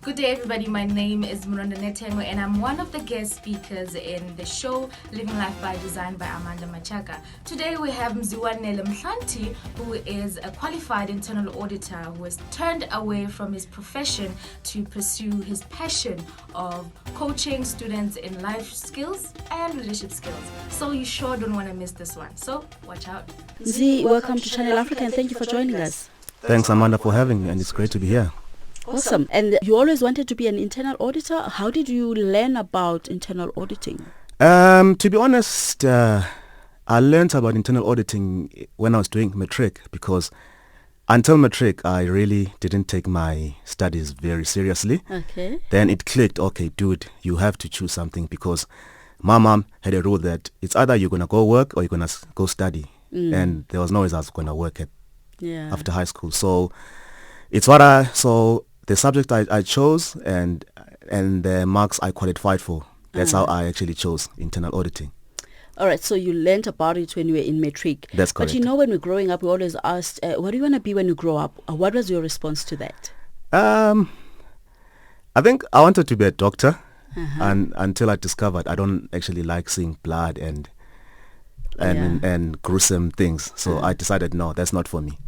Good day, everybody. My name is Mziwanele Mhlanti, and I'm one of the guest speakers in the show Living Life by Design by Amanda Machaka. Today, we have Mziwanele Mhlanti, who is a qualified internal auditor who has turned away from his profession to pursue his passion of coaching students in life skills and leadership skills. So you sure don't want to miss this one. So watch out. Mzi, welcome to Channel Africa and thank you for joining us. Thanks, Amanda, for having me, and it's great to be here. Awesome. And you always wanted to be an internal auditor. How did you learn about internal auditing? To be honest, I learned about internal auditing when I was doing matric, because until matric, I really didn't take my studies very seriously. Okay. Then it clicked, okay, dude, you have to choose something, because my mom had a rule that it's either you're going to go work or you're going to go study. And there was no way I was going to work after high school. So it's so the subject I chose and the marks I qualified for. That's how I actually chose internal auditing. All right, so you learned about it when you were in matric. That's correct. But you know, when we're growing up, we always asked, what do you want to be when you grow up? What was your response to that? I think I wanted to be a doctor, and until I discovered I don't actually like seeing blood and gruesome things. So I decided, no, that's not for me.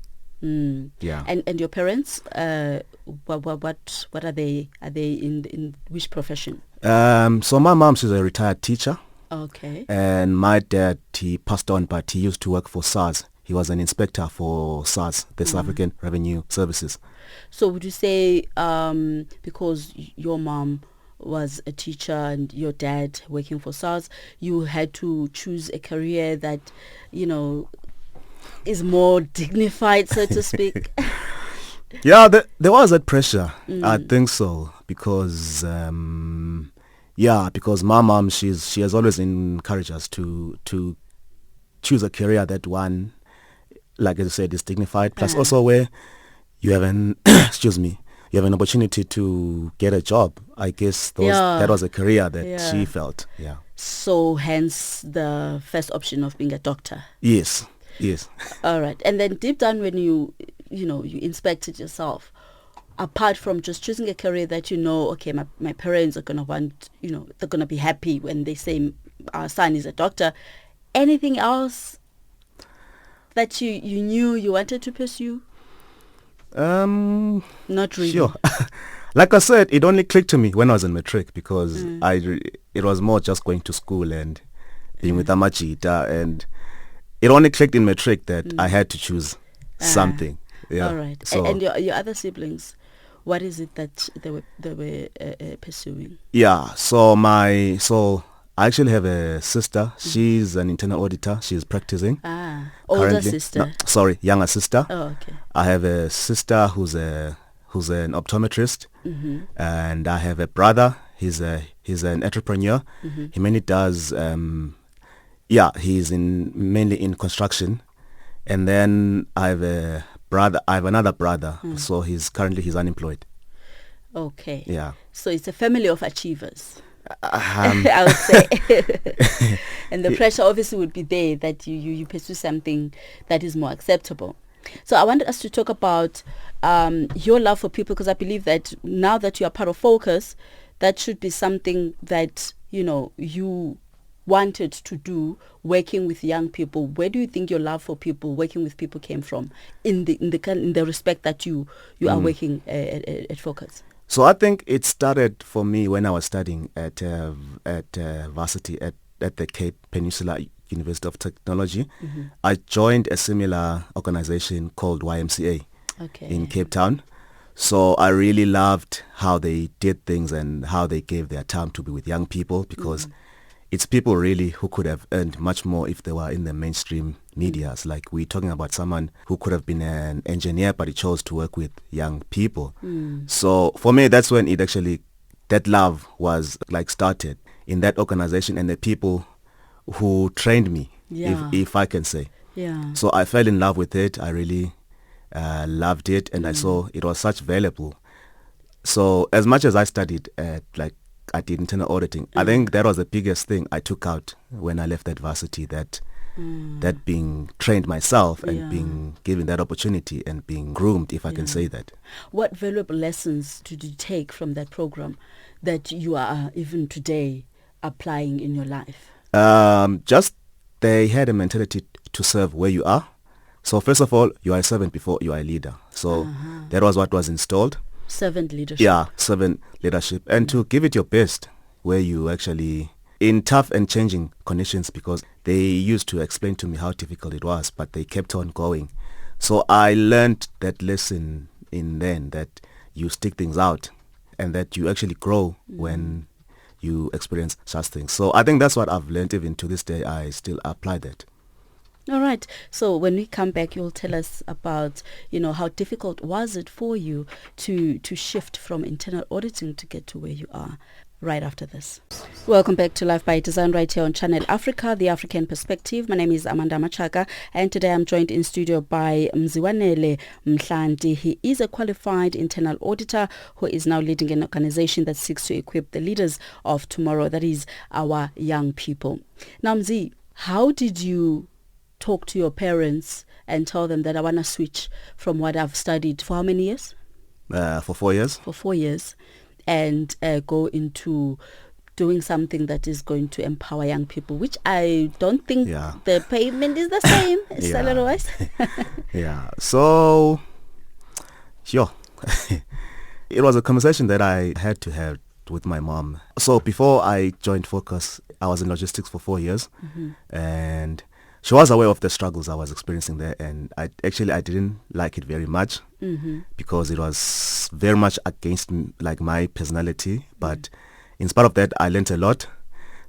Yeah. And your parents, what are they? Are they in which profession? So my mom, she's a retired teacher. Okay. And my dad, he passed on, but he used to work for SARS. He was an inspector for SARS, the South African Revenue Services. So would you say, because your mom was a teacher and your dad working for SARS, you had to choose a career that, is more dignified, so to speak? Yeah, there was that pressure. I think so, because because my mom, she has always encouraged us to choose a career that one, like I said, is dignified. Plus also where you have an you have an opportunity to get a job. I guess that was a career that she felt. Yeah. So hence the first option of being a doctor. Yes. All right. And then deep down, when you inspected yourself, apart from just choosing a career that okay, my parents are going to want, they're going to be happy when they say our son is a doctor, anything else that you knew you wanted to pursue? Not really. Sure. Like I said, it only clicked to me when I was in matric, because it was more just going to school and being with Amachita, and it only clicked in matric that I had to choose something. Yeah. All right. So, and your other siblings, what is it that they were pursuing? Yeah. So I actually have a sister. She's an internal auditor. She's practicing. Older currently. sister. No, sorry, younger sister. Oh, okay. I have a sister who's an optometrist, and I have a brother. He's an entrepreneur. He mainly does. He's mainly in construction, and then I have another brother. So he's unemployed. Okay. Yeah. So it's a family of achievers. I would say. And the pressure obviously would be there that you pursue something that is more acceptable. So I wanted us to talk about your love for people, because I believe that now that you are part of Focus, that should be something that you wanted to do, working with young people. Where do you think your love for people, working with people, came from in the respect that you are working at Focus? So I think it started for me when I was studying at varsity at the Cape Peninsula University of Technology. I joined a similar organization called YMCA in Cape Town. So I really loved how they did things and how they gave their time to be with young people, because it's people really who could have earned much more if they were in the mainstream medias. Like, we're talking about someone who could have been an engineer, but he chose to work with young people. So for me, that's when that love was started in that organization, and the people who trained me, if I can say. Yeah. So I fell in love with it. I really loved it, and I saw it was such valuable. So as much as I studied I did internal auditing, I think that was the biggest thing I took out when I left that varsity, that that being trained myself and Yeah. being given that opportunity and being groomed, if I can say that. What valuable lessons did you take from that program that you are even today applying in your life? Just they had a mentality to serve where you are. So first of all, you are a servant before you are a leader. So that was what was installed. Servant leadership. Yeah, servant leadership. And to give it your best where you actually, in tough and changing conditions, because they used to explain to me how difficult it was, but they kept on going. So I learned that lesson in then, that you stick things out and that you actually grow when you experience such things. So I think that's what I've learned. Even to this day, I still apply that. All right. So when we come back, you'll tell us about, how difficult was it for you to shift from internal auditing to get to where you are right after this. Welcome back to Life by Design right here on Channel Africa, the African Perspective. My name is Amanda Machaka, and today I'm joined in studio by Mziwanele Mhlanti. He is a qualified internal auditor who is now leading an organization that seeks to equip the leaders of tomorrow, that is our young people. Now, Mzi, how did you talk to your parents and tell them that I want to switch from what I've studied for how many years? For 4 years. For 4 years. And go into doing something that is going to empower young people, which I don't think the payment is the same salary-wise. Yeah. So, sure. It was a conversation that I had to have with my mom. So before I joined Focus, I was in logistics for 4 years. And she was aware of the struggles I was experiencing there, and I didn't like it very much because it was very much against my personality. But in spite of that, I learned a lot.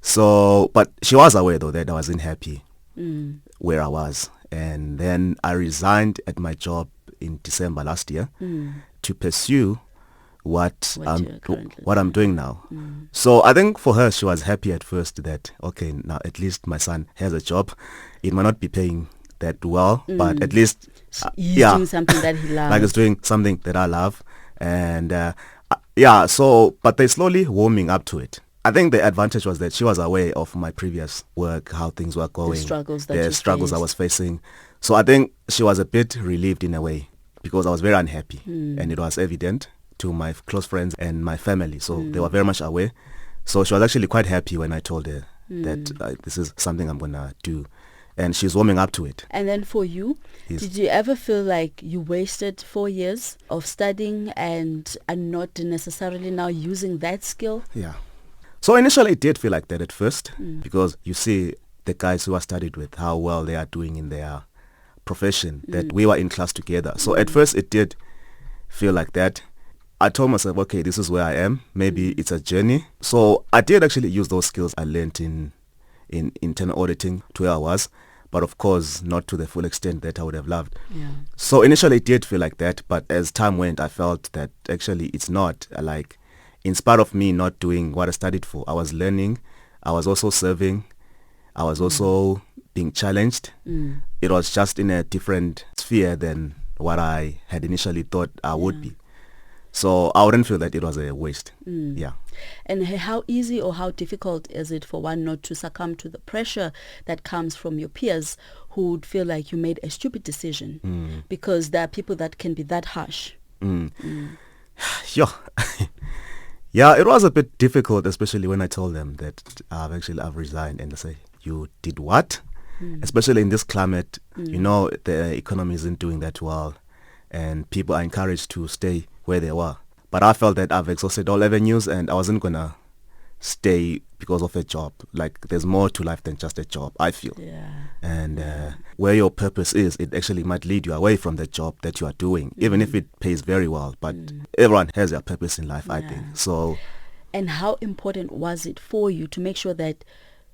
So, but she was aware though that I wasn't happy where I was, and then I resigned at my job in December last year to pursue what I'm doing now. So I think for her, she was happy at first that, okay, now at least my son has a job. It might not be paying that well, but at least he's doing something that he loves. Like he's doing something that I love. And but they're slowly warming up to it. I think the advantage was that she was aware of my previous work, how things were going, the struggles I was facing. So I think she was a bit relieved in a way, because I was very unhappy and it was evident to my close friends and my family. So they were very much aware. So she was actually quite happy when I told her that this is something I'm going to do. And she's warming up to it. And then for you, did you ever feel like you wasted 4 years of studying and are not necessarily now using that skill? Yeah. So initially it did feel like that at first, because you see the guys who I studied with, how well they are doing in their profession, that we were in class together. So at first it did feel like that. I told myself, okay, this is where I am. Maybe it's a journey. So I did actually use those skills I learned in internal auditing to where I was, but of course not to the full extent that I would have loved. Yeah. So initially it did feel like that, but as time went, I felt that actually it's not. Like, in spite of me not doing what I studied for, I was learning, I was also serving, I was also being challenged. It was just in a different sphere than what I had initially thought I would be. So I wouldn't feel that it was a waste. Yeah. And how easy or how difficult is it for one not to succumb to the pressure that comes from your peers who would feel like you made a stupid decision? Because there are people that can be that harsh. Sure. Yeah, it was a bit difficult, especially when I told them that I've resigned, and they say, you did what? Especially in this climate, the economy isn't doing that well, and people are encouraged to stay where they were. But I felt that I've exhausted all avenues and I wasn't going to stay because of a job. Like, there's more to life than just a job, I feel. Yeah. And where your purpose is, it actually might lead you away from the job that you are doing, even if it pays very well. But everyone has their purpose in life, I think. So. And how important was it for you to make sure that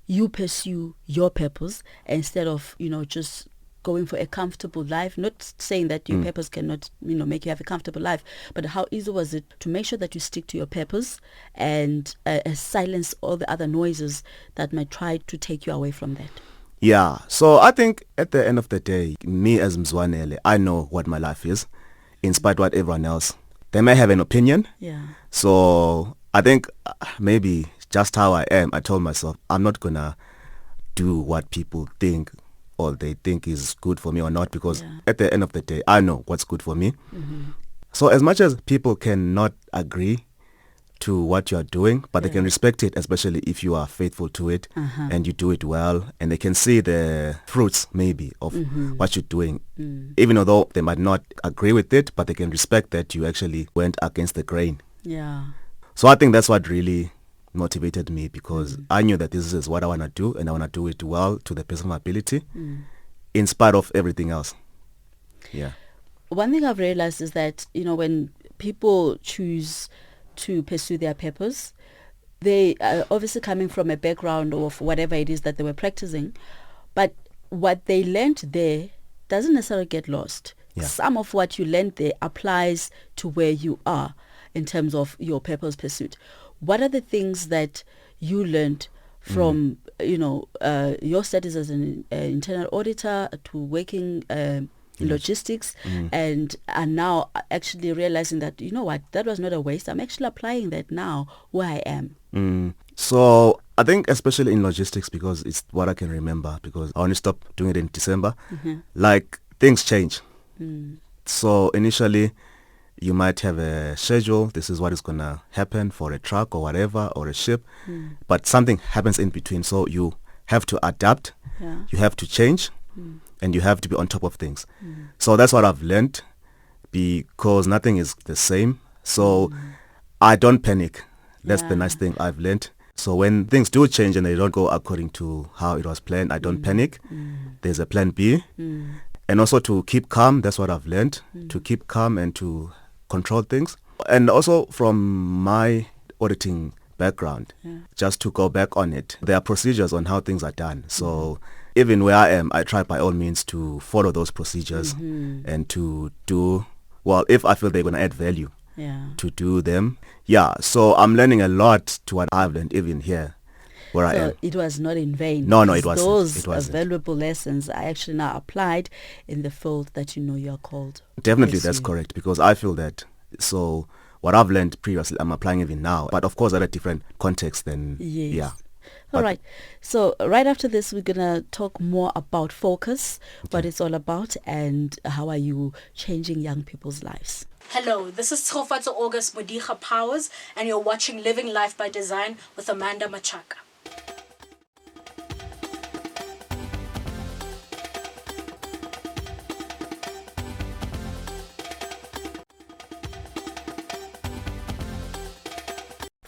you pursue your purpose instead of, just going for a comfortable life? Not saying that your purpose cannot, make you have a comfortable life, but how easy was it to make sure that you stick to your purpose and silence all the other noises that might try to take you away from that? Yeah, so I think at the end of the day, me as Mziwanele, I know what my life is, in spite of what everyone else. They may have an opinion. Yeah. So I think maybe just how I am, I told myself, I'm not going to do what people think or they think is good for me or not, because at the end of the day, I know what's good for me. So as much as people cannot agree to what you are doing, but they can respect it, especially if you are faithful to it and you do it well, and they can see the fruits maybe of what you're doing, even although they might not agree with it, but they can respect that you actually went against the grain. Yeah. So I think that's what really motivated me, because I knew that this is what I want to do, and I want to do it well to the best of my ability, in spite of everything else. Yeah. One thing I've realized is that, when people choose to pursue their purpose, they are obviously coming from a background of whatever it is that they were practicing, but what they learned there doesn't necessarily get lost. Yeah. Some of what you learned there applies to where you are in terms of your purpose pursuit. What are the things that you learned from, your studies as an internal auditor to working in logistics, and are now actually realizing that, that was not a waste. I'm actually applying that now where I am. So I think especially in logistics, because it's what I can remember, because I only stopped doing it in December, like things change. So initially you might have a schedule. This is what is going to happen for a truck or whatever, or a ship, but something happens in between. So you have to adapt, you have to change, and you have to be on top of things. So that's what I've learned, because nothing is the same. So I don't panic. That's the nice thing I've learned. So when things do change and they don't go according to how it was planned, I don't panic. There's a plan B. And also to keep calm. That's what I've learned, to keep calm and to control things. And also from my auditing background, just to go back on it, there are procedures on how things are done. So even where I am, I try by all means to follow those procedures and to do, well, if I feel they're going to add value, to do them. Yeah, so I'm learning a lot to what I've learned even here where I am. It was not in vain. No, it wasn't. Those valuable lessons are actually now applied in the field that you are called. Definitely, that's correct, because I feel that, so what I've learned previously, I'm applying even now, but of course at a different context than, All right. So right after this, we're going to talk more about focus, what it's all about, and how are you changing young people's lives. Hello, this is Tshofatso August Modiga Powers, and you're watching Living Life by Design with Amanda Machaka.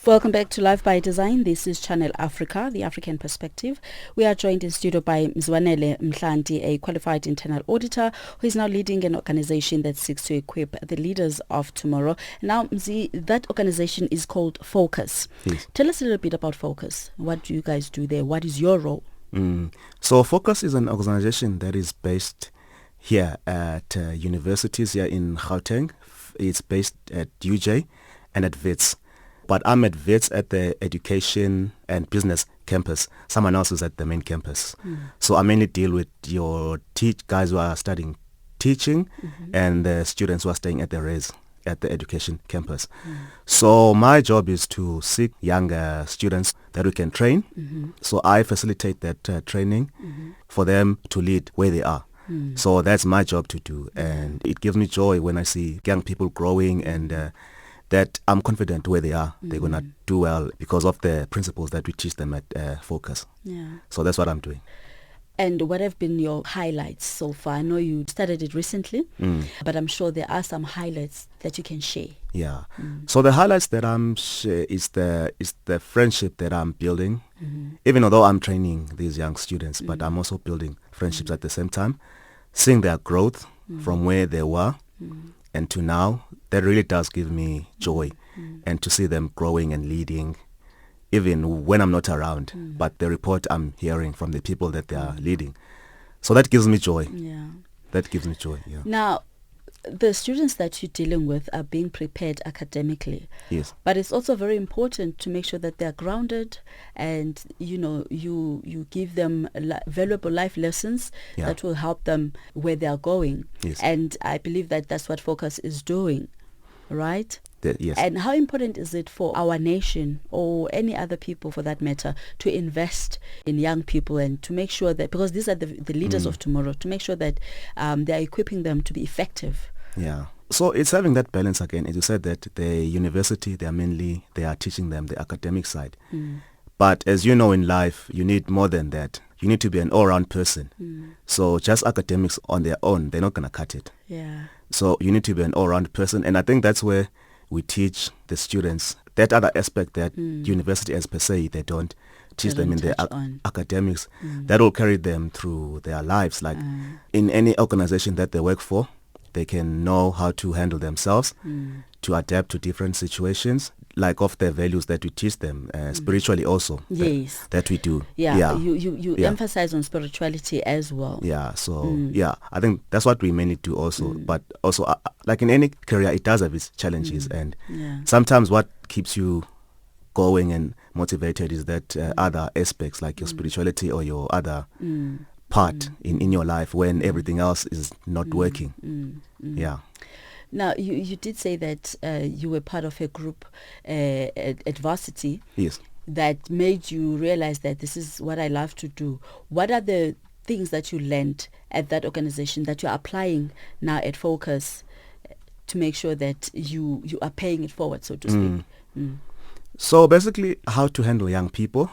Welcome back to Life by Design. This is Channel Africa, the African perspective. We are joined in studio by Mziwanele Mhlanti, a qualified internal auditor who is now leading an organization that seeks to equip the leaders of tomorrow. Now, Mzi, that organization is called Focus. Yes. Tell us a little bit about Focus. What do you guys do there? What is your role? So Focus is an organization that is based here at universities here in Gauteng. It's based at UJ and at WITS. But I'm at WITS at the education and business campus. Someone else is at the main campus. So I mainly deal with your guys who are studying teaching and the students who are staying at the RES, at the education campus. So my job is to seek younger students that we can train. So I facilitate that training for them to lead where they are. So that's my job to do. And it gives me joy when I see young people growing, and that I'm confident where they are. They're going to do well because of the principles that we teach them at Focus. So that's what I'm doing. And what have been your highlights so far? I know you started it recently, but I'm sure there are some highlights that you can share. Yeah. So the highlights that I'm share is the friendship that I'm building. Even although I'm training these young students, but I'm also building friendships at the same time, seeing their growth from where they were and to now. That really does give me joy, and to see them growing and leading, even when I'm not around, but the report I'm hearing from the people that they are leading. So that gives me joy. That gives me joy, Now, the students that you're dealing with are being prepared academically. Yes. But it's also very important to make sure that they're grounded, and, you give them valuable life lessons that will help them where they're going. Yes. And I believe that that's what Focus is doing. Right? Yes. And how important is it for our nation or any other people for that matter to invest in young people and to make sure that, because these are the leaders of tomorrow, to make sure that they are equipping them to be effective? Yeah. So it's having that balance again. As you said, that the university, they are teaching them the academic side. But as you know, in life, you need more than that. You need to be an all-round person. So just academics on their own, they're not going to cut it. Yeah. So you need to be an all-round person. And I think that's where we teach the students that other aspect that university as per se, they don't teach them in their academics. That will carry them through their lives. Like in any organization that they work for, they can know how to handle themselves, to adapt to different situations, like of the values that we teach them, spiritually also. Yes. That we do. Yeah. You emphasize on spirituality as well. Yeah. So, I think that's what we mainly do also. But also, like in any career, it does have its challenges. And sometimes what keeps you going and motivated is that other aspects, like your spirituality or your other part in your life when everything else is not working. Yeah. Now, you did say that you were part of a group at varsity. Yes. That made you realize that this is what I love to do. What are the things that you learned at that organization that you're applying now at Focus to make sure that you are paying it forward, so to speak? So basically, how to handle young people,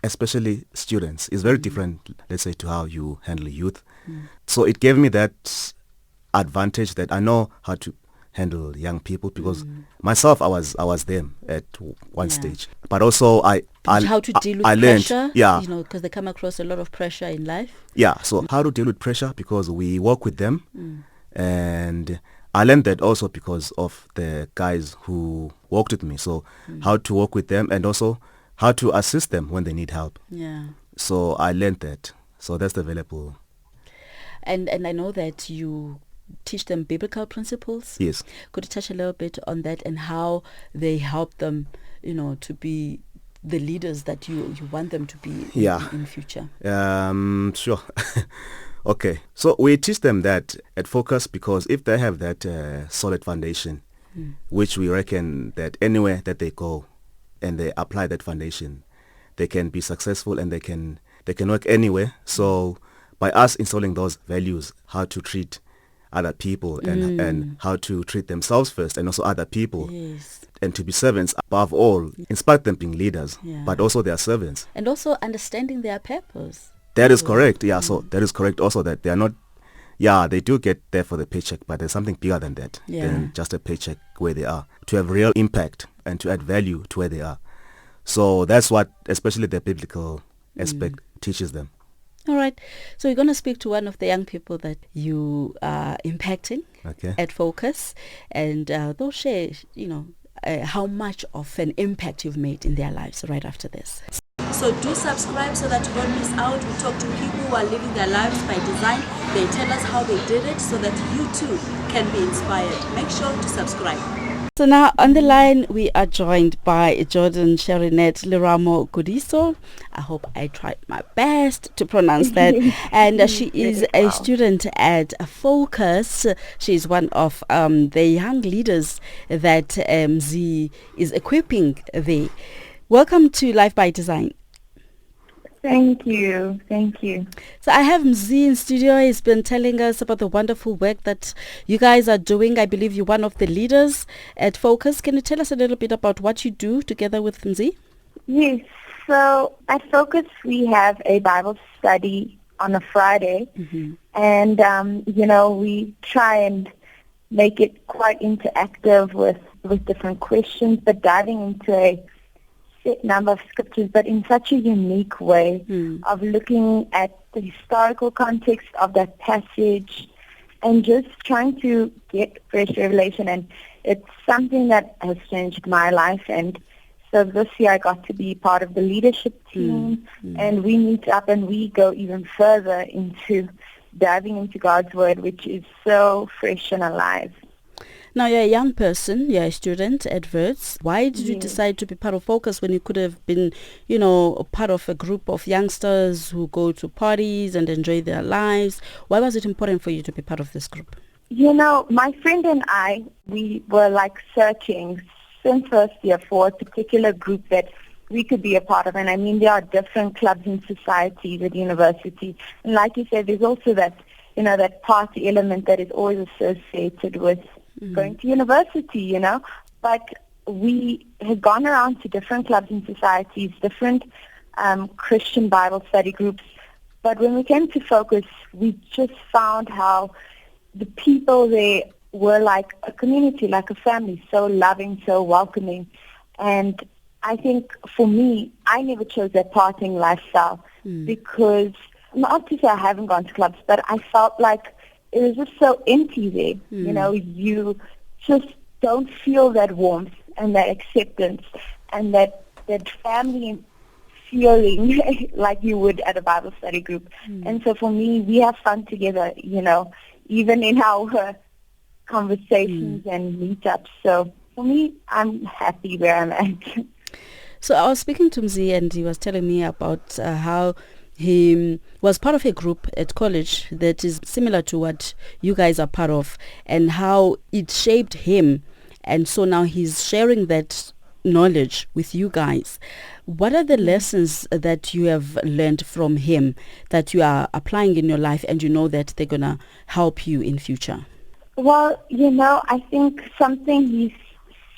especially students, is very different, let's say, to how you handle youth. So it gave me that advantage that I know how to handle young people because myself, I was them at one stage. But also I how to deal with I learned, pressure, yeah, because they come across a lot of pressure in life. Yeah, so how to deal with pressure because we work with them, and I learned that also because of the guys who worked with me. So how to work with them and also how to assist them when they need help. Yeah. So I learned that. So that's available. And I know that you teach them biblical principles. Yes. Could you touch a little bit on that and how they help them, to be the leaders that you want them to be in future? Sure. Okay. So we teach them that at Focus because if they have that solid foundation, which we reckon that anywhere that they go and they apply that foundation, they can be successful and they can work anywhere. So by us installing those values, how to treat other people and how to treat themselves first and also other people, and to be servants above all, inspire them being leaders, but also their servants. And also understanding their purpose. That is correct, yeah. So that is correct also that they are not, they do get there for the paycheck, but there's something bigger than that, than just a paycheck where they are, to have real impact and to add value to where they are. So that's what, especially the biblical aspect, teaches them. All right. So we're going to speak to one of the young people that you are impacting at Focus, and they'll share, how much of an impact you've made in their lives right after this. So do subscribe so that you don't miss out. We talk to people who are living their lives by design. They tell us how they did it so that you too can be inspired. Make sure to subscribe. So now on the line we are joined by Jordan Sherinette Leramo Gudiso. I hope I tried my best to pronounce that. And she is a student at Focus. She is one of the young leaders that Mzi is equipping there. Welcome to Life by Design. Thank you. So I have Mzi in studio. He's been telling us about the wonderful work that you guys are doing. I believe you're one of the leaders at Focus. Can you tell us a little bit about what you do together with Mzi? Yes. So at Focus, we have a Bible study on a Friday. And, we try and make it quite interactive with different questions, but diving into a set number of scriptures, but in such a unique way of looking at the historical context of that passage and just trying to get fresh revelation. And it's something that has changed my life. And so this year I got to be part of the leadership team, and we meet up and we go even further into diving into God's Word, which is so fresh and alive. Now, you're a young person, you're a student at Wits. Why did you decide to be part of Focus when you could have been, part of a group of youngsters who go to parties and enjoy their lives? Why was it important for you to be part of this group? My friend and I, we were like searching since first year for a particular group that we could be a part of. And I mean, there are different clubs and societies at university. And like you said, there's also that, that party element that is always associated with going to university, But we had gone around to different clubs and societies, different Christian Bible study groups. But when we came to Focus, we just found how the people there were like a community, like a family, so loving, so welcoming. And I think for me, I never chose that partying lifestyle because, not to say I haven't gone to clubs, but I felt like it was just so empty there. You just don't feel that warmth and that acceptance and that family feeling like you would at a Bible study group. And so for me, we have fun together, even in our conversations and meetups. So for me, I'm happy where I'm at. So I was speaking to Mzi and he was telling me about how he was part of a group at college that is similar to what you guys are part of and how it shaped him. And so now he's sharing that knowledge with you guys. What are the lessons that you have learned from him that you are applying in your life and you know that they're going to help you in future? Well, I think something he's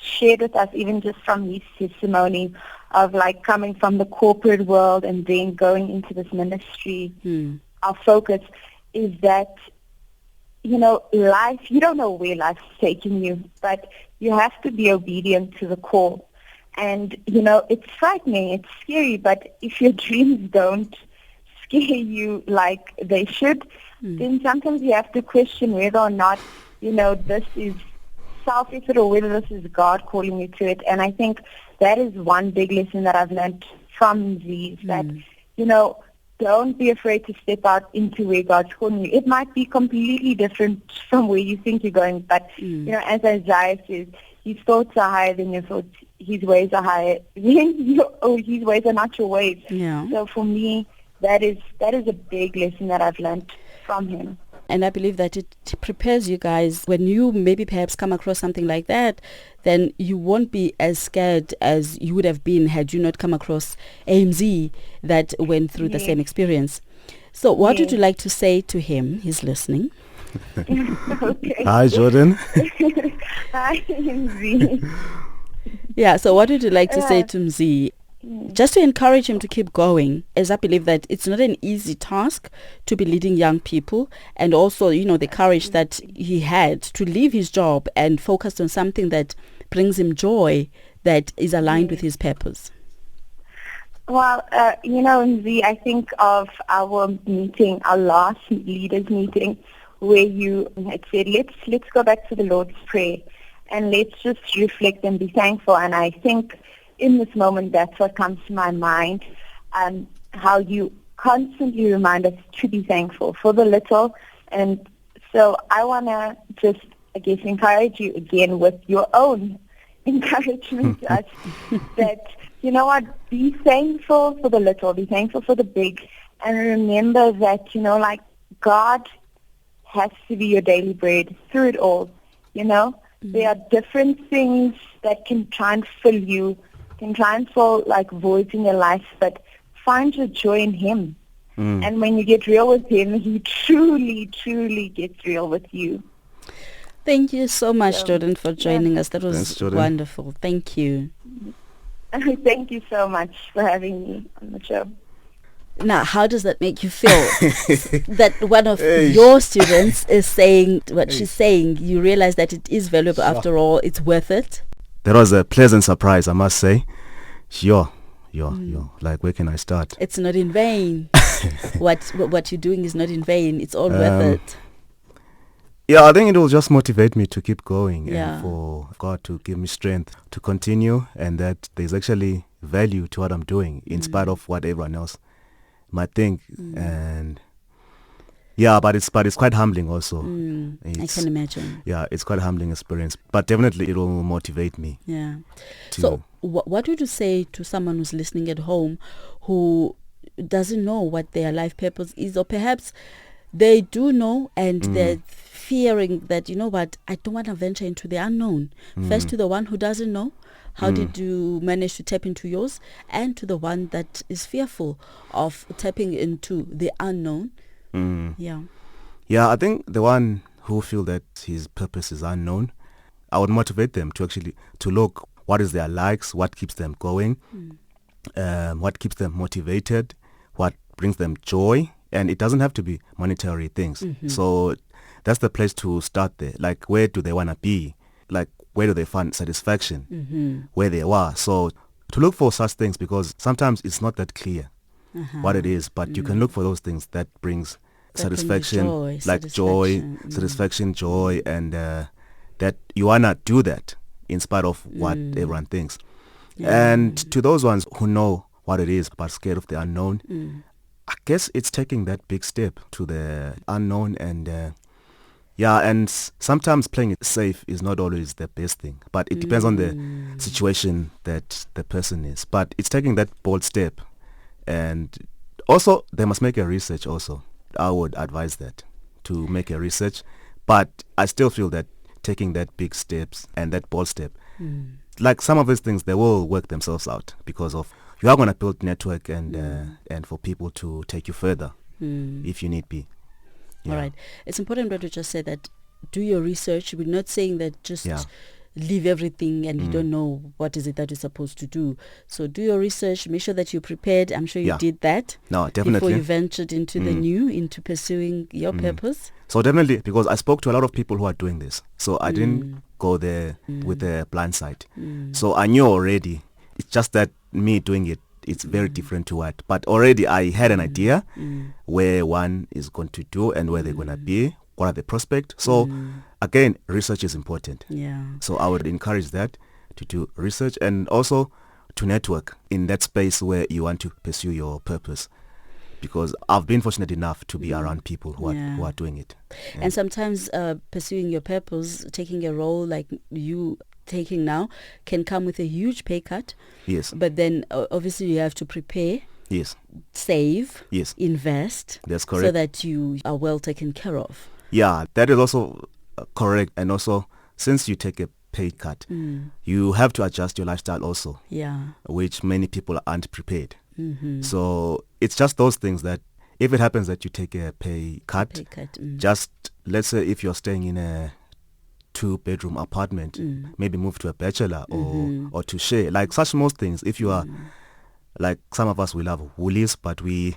shared with us, even just from his testimony of like coming from the corporate world and then going into this ministry, our focus is that, life, you don't know where life's taking you, but you have to be obedient to the call. And, it's frightening, it's scary, but if your dreams don't scare you like they should, then sometimes you have to question whether or not, this is self-effort or whether this is God calling you to it. And I think that is one big lesson that I've learned from these, that, don't be afraid to step out into where God's calling you. It might be completely different from where you think you're going, but, as Isaiah says, his thoughts are higher than your thoughts. His ways are higher than his ways are not your ways. Yeah. So for me, that is a big lesson that I've learned from him. And I believe that it prepares you guys when you maybe perhaps come across something like that, then you won't be as scared as you would have been had you not come across AMZ that went through the same experience. So what would you like to say to him? He's listening. Okay. Hi, Jordan. Hi, Mzi. Yeah, so what would you like to say to Mzi? Just to encourage him to keep going, as I believe that it's not an easy task to be leading young people, and also, the courage that he had to leave his job and focus on something that brings him joy, that is aligned with his purpose. Well, Mzi, I think of our meeting, our last leaders meeting, where you had said, let's go back to the Lord's Prayer and let's just reflect and be thankful. And I think in this moment, that's what comes to my mind, how you constantly remind us to be thankful for the little. And so I want to just, encourage you again with your own encouragement to us that, be thankful for the little, be thankful for the big, and remember that, God has to be your daily bread through it all, There are different things that can try and fill you, can try and fill like voids in your life, but find your joy in Him. And when you get real with Him, He truly, truly gets real with you. Thank you so much, Jordan, for joining us. That was wonderful. Thank you. Thank you so much for having me on the show. Now, how does that make you feel? That one of your students is saying what she's saying. You realize that it is valuable after all. It's worth it. That was a pleasant surprise, I must say. Sure. Like, where can I start? It's not in vain. What you're doing is not in vain. It's all worth it. Yeah, I think it will just motivate me to keep going and for God to give me strength to continue, and that there's actually value to what I'm doing in spite of what everyone else might think. And but it's quite humbling also. I can imagine. Yeah, it's quite a humbling experience, but definitely it will motivate me. Yeah. So what would you say to someone who's listening at home who doesn't know what their life purpose is, or perhaps they do know and they're fearing that, you know what, I don't want to venture into the unknown. First, to the one who doesn't know, how did you manage to tap into yours? And to the one that is fearful of tapping into the unknown. Yeah, I think the one who feel that his purpose is unknown, I would motivate them to actually to look what is their likes, what keeps them going, what keeps them motivated, what brings them joy. And it doesn't have to be monetary things. So that's the place to start there. Like, where do they want to be? Like, where do they find satisfaction? Where they are. So to look for such things, because sometimes it's not that clear what it is, but you can look for those things that brings satisfaction, like joy, satisfaction, joy, and that you want to do that in spite of what everyone thinks. And to those ones who know what it is but scared of the unknown, I guess it's taking that big step to the unknown. And and sometimes playing it safe is not always the best thing, but it depends on the situation that the person is. But it's taking that bold step. And also they must make a research also. I would advise that, to make a research. But I still feel that taking that big steps and that bold step, like some of these things, they will work themselves out, because of you are going to build network and for people to take you further if you need be. All right. It's important what you just said, that do your research. We're not saying that just leave everything and you don't know what is it that you're supposed to do. So do your research. Make sure that you're prepared. I'm sure you did that. No, definitely. Before you ventured into the new, into pursuing your purpose. So definitely, because I spoke to a lot of people who are doing this. So I didn't go there with a blind side. So I knew already. It's just that me doing it, it's very different to what. But already I had an idea where one is going to do and where they're going to be, what are the prospects. So again, research is important. So I would encourage that, to do research, and also to network in that space where you want to pursue your purpose. Because I've been fortunate enough to be around people who are doing it. And sometimes pursuing your purpose, taking a role like you taking now, can come with a huge pay cut. Yes. But then obviously you have to prepare. Yes. Save. Yes. Invest. That's correct. So that you are well taken care of. Yeah, that is also correct. And also, since you take a pay cut, you have to adjust your lifestyle also. Which many people aren't prepared. So it's just those things that if it happens that you take a pay cut, just let's say if you're staying in a 2-bedroom apartment, maybe move to a bachelor or to share, like such small things. If you are like some of us, we love woolies, but we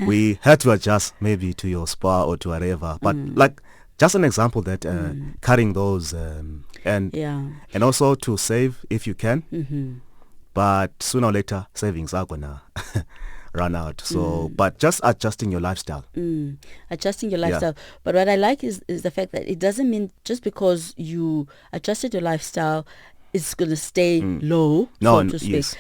we had to adjust maybe to your spa or to whatever. But like just an example that cutting those and also to save if you can. But sooner or later, savings are gonna run out. So, but just adjusting your lifestyle. Adjusting your lifestyle. But what I like is the fact that it doesn't mean just because you adjusted your lifestyle, it's going to stay low, so to speak. Yes.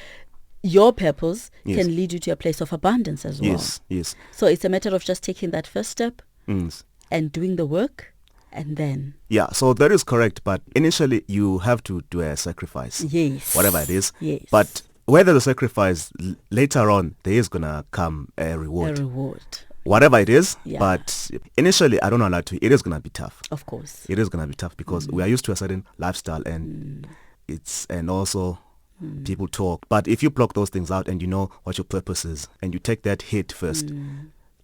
Your purpose can lead you to a place of abundance as well. Yes. So it's a matter of just taking that first step and doing the work. And then so that is correct, but initially you have to do a sacrifice, whatever it is, but whether the sacrifice later on there is gonna come a reward, whatever it is, but initially I don't know how to, it is gonna be tough. Of course it is gonna be tough, because we are used to a certain lifestyle, and and also people talk, but if you block those things out and you know what your purpose is and you take that hit first,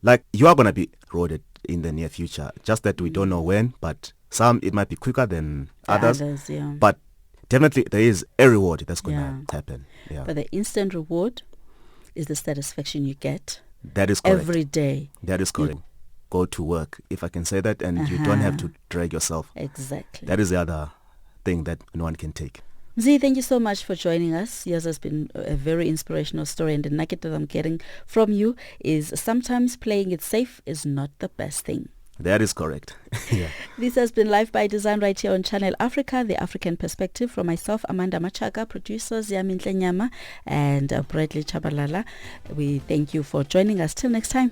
like you are gonna be rewarded in the near future, just that we don't know when, but some it might be quicker than others, but definitely there is a reward that's going to happen. But the instant reward is the satisfaction you get. That is correct. Every day. That is correct. Go to work, if I can say that, and you don't have to drag yourself. Exactly. That is the other thing that no one can take. Mzi, thank you so much for joining us. Yours has been a very inspirational story, and the nugget that I'm getting from you is sometimes playing it safe is not the best thing. That is correct. This has been Life by Design right here on Channel Africa, the African perspective, from myself, Amanda Machaka, producers Yamin Nyama and Bradley Chabalala. We thank you for joining us. Till next time.